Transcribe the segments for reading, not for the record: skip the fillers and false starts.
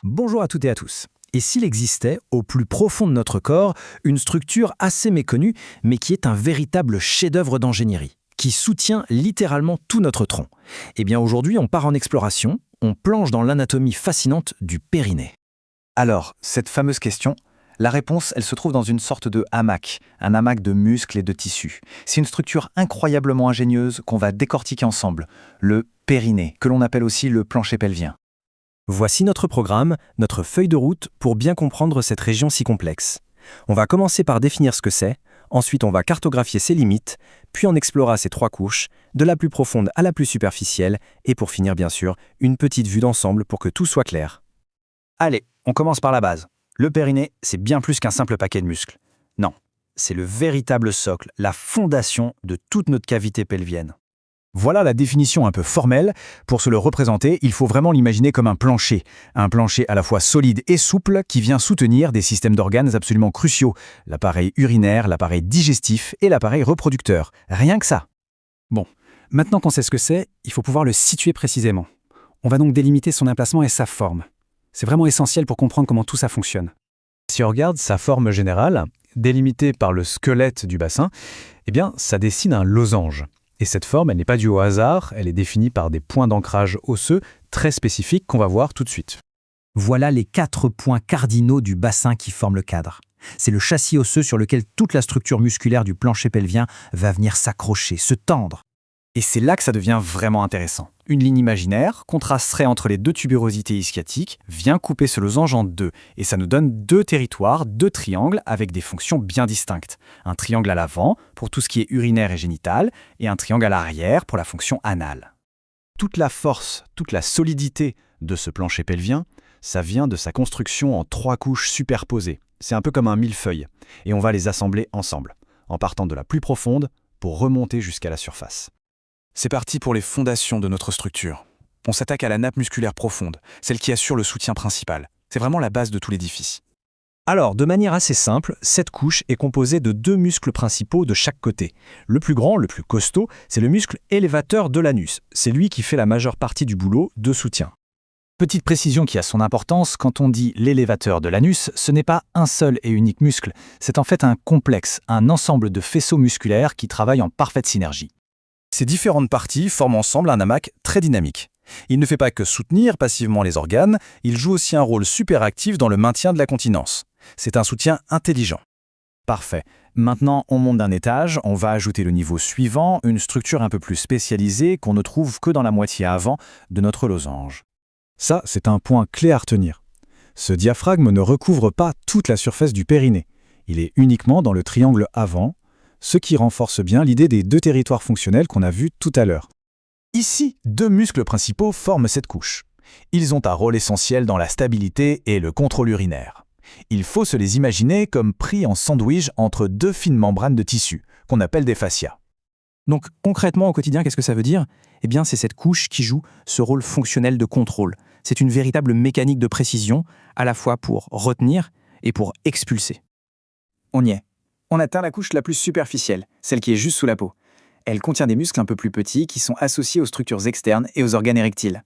Bonjour à toutes et à tous. Et s'il existait, au plus profond de notre corps, une structure assez méconnue, mais qui est un véritable chef-d'œuvre d'ingénierie, qui soutient littéralement tout notre tronc? Eh bien aujourd'hui, on part en exploration, on plonge dans l'anatomie fascinante du périnée. Alors, cette fameuse question, la réponse, elle se trouve dans une sorte de hamac, un hamac de muscles et de tissus. C'est une structure incroyablement ingénieuse qu'on va décortiquer ensemble, le périnée, que l'on appelle aussi le plancher pelvien. Voici notre programme, notre feuille de route pour bien comprendre cette région si complexe. On va commencer par définir ce que c'est, ensuite on va cartographier ses limites, puis on explorera ces trois couches, de la plus profonde à la plus superficielle, et pour finir bien sûr, une petite vue d'ensemble pour que tout soit clair. Allez, on commence par la base. Le périnée, c'est bien plus qu'un simple paquet de muscles. Non, c'est le véritable socle, la fondation de toute notre cavité pelvienne. Voilà la définition un peu formelle. Pour se le représenter, il faut vraiment l'imaginer comme un plancher à la fois solide et souple qui vient soutenir des systèmes d'organes absolument cruciaux, l'appareil urinaire, l'appareil digestif et l'appareil reproducteur. Rien que ça. Bon, maintenant qu'on sait ce que c'est, il faut pouvoir le situer précisément. On va donc délimiter son emplacement et sa forme. C'est vraiment essentiel pour comprendre comment tout ça fonctionne. Si on regarde sa forme générale, délimitée par le squelette du bassin, eh bien, ça dessine un losange. Et cette forme, elle n'est pas due au hasard, elle est définie par des points d'ancrage osseux très spécifiques qu'on va voir tout de suite. Voilà les 4 points cardinaux du bassin qui forment le cadre. C'est le châssis osseux sur lequel toute la structure musculaire du plancher pelvien va venir s'accrocher, se tendre. Et c'est là que ça devient vraiment intéressant. Une ligne imaginaire, contrasterait entre les deux tubérosités ischiatiques, vient couper ce losange en deux, et ça nous donne deux territoires, deux triangles avec des fonctions bien distinctes. Un triangle à l'avant, pour tout ce qui est urinaire et génital, et un triangle à l'arrière pour la fonction anale. Toute la force, toute la solidité de ce plancher pelvien, ça vient de sa construction en 3 couches superposées. C'est un peu comme un millefeuille, et on va les assembler ensemble, en partant de la plus profonde pour remonter jusqu'à la surface. C'est parti pour les fondations de notre structure. On s'attaque à la nappe musculaire profonde, celle qui assure le soutien principal. C'est vraiment la base de tout l'édifice. Alors, de manière assez simple, cette couche est composée de 2 muscles principaux de chaque côté. Le plus grand, le plus costaud, c'est le muscle élévateur de l'anus. C'est lui qui fait la majeure partie du boulot de soutien. Petite précision qui a son importance, quand on dit l'élévateur de l'anus, ce n'est pas un seul et unique muscle, c'est en fait un complexe, un ensemble de faisceaux musculaires qui travaillent en parfaite synergie. Ces différentes parties forment ensemble un hamac très dynamique. Il ne fait pas que soutenir passivement les organes, il joue aussi un rôle super actif dans le maintien de la continence. C'est un soutien intelligent. Parfait. Maintenant, on monte d'un étage, on va ajouter le niveau suivant, une structure un peu plus spécialisée qu'on ne trouve que dans la moitié avant de notre losange. Ça, c'est un point clé à retenir. Ce diaphragme ne recouvre pas toute la surface du périnée. Il est uniquement dans le triangle avant, ce qui renforce bien l'idée des 2 territoires fonctionnels qu'on a vus tout à l'heure. Ici, 2 muscles principaux forment cette couche. Ils ont un rôle essentiel dans la stabilité et le contrôle urinaire. Il faut se les imaginer comme pris en sandwich entre 2 fines membranes de tissu, qu'on appelle des fascias. Donc concrètement au quotidien, qu'est-ce que ça veut dire? Eh bien c'est cette couche qui joue ce rôle fonctionnel de contrôle. C'est une véritable mécanique de précision, à la fois pour retenir et pour expulser. On y est. On atteint la couche la plus superficielle, celle qui est juste sous la peau. Elle contient des muscles un peu plus petits qui sont associés aux structures externes et aux organes érectiles.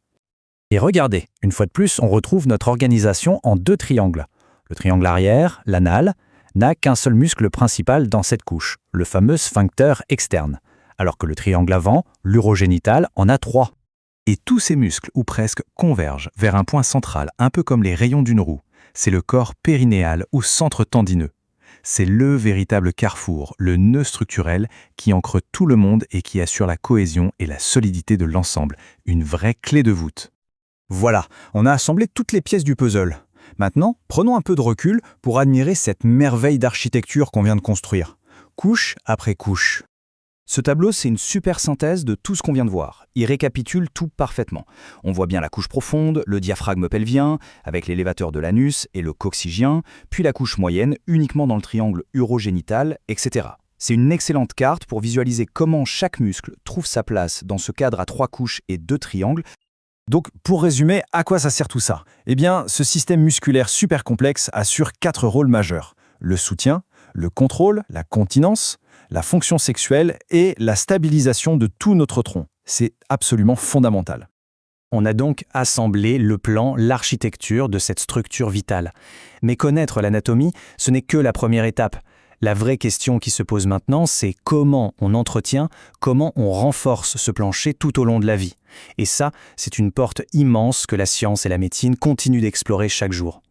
Et regardez, une fois de plus, on retrouve notre organisation en 2 triangles. Le triangle arrière, l'anal, n'a qu'un seul muscle principal dans cette couche, le fameux sphincter externe, alors que le triangle avant, l'urogénital, en a 3. Et tous ces muscles, ou presque, convergent vers un point central, un peu comme les rayons d'une roue. C'est le corps périnéal ou centre tendineux. C'est le véritable carrefour, le nœud structurel qui ancre tout le monde et qui assure la cohésion et la solidité de l'ensemble, une vraie clé de voûte. Voilà, on a assemblé toutes les pièces du puzzle. Maintenant, prenons un peu de recul pour admirer cette merveille d'architecture qu'on vient de construire, couche après couche. Ce tableau, c'est une super synthèse de tout ce qu'on vient de voir. Il récapitule tout parfaitement. On voit bien la couche profonde, le diaphragme pelvien, avec l'élévateur de l'anus et le coccygien, puis la couche moyenne, uniquement dans le triangle urogénital, etc. C'est une excellente carte pour visualiser comment chaque muscle trouve sa place dans ce cadre à 3 couches et 2 triangles. Donc, pour résumer, à quoi ça sert tout ça? Eh bien, ce système musculaire super complexe assure 4 rôles majeurs. Le soutien, le contrôle, la continence, la fonction sexuelle et la stabilisation de tout notre tronc. C'est absolument fondamental. On a donc assemblé le plan, l'architecture de cette structure vitale. Mais connaître l'anatomie, ce n'est que la première étape. La vraie question qui se pose maintenant, c'est comment on entretient, comment on renforce ce plancher tout au long de la vie. Et ça, c'est une porte immense que la science et la médecine continuent d'explorer chaque jour.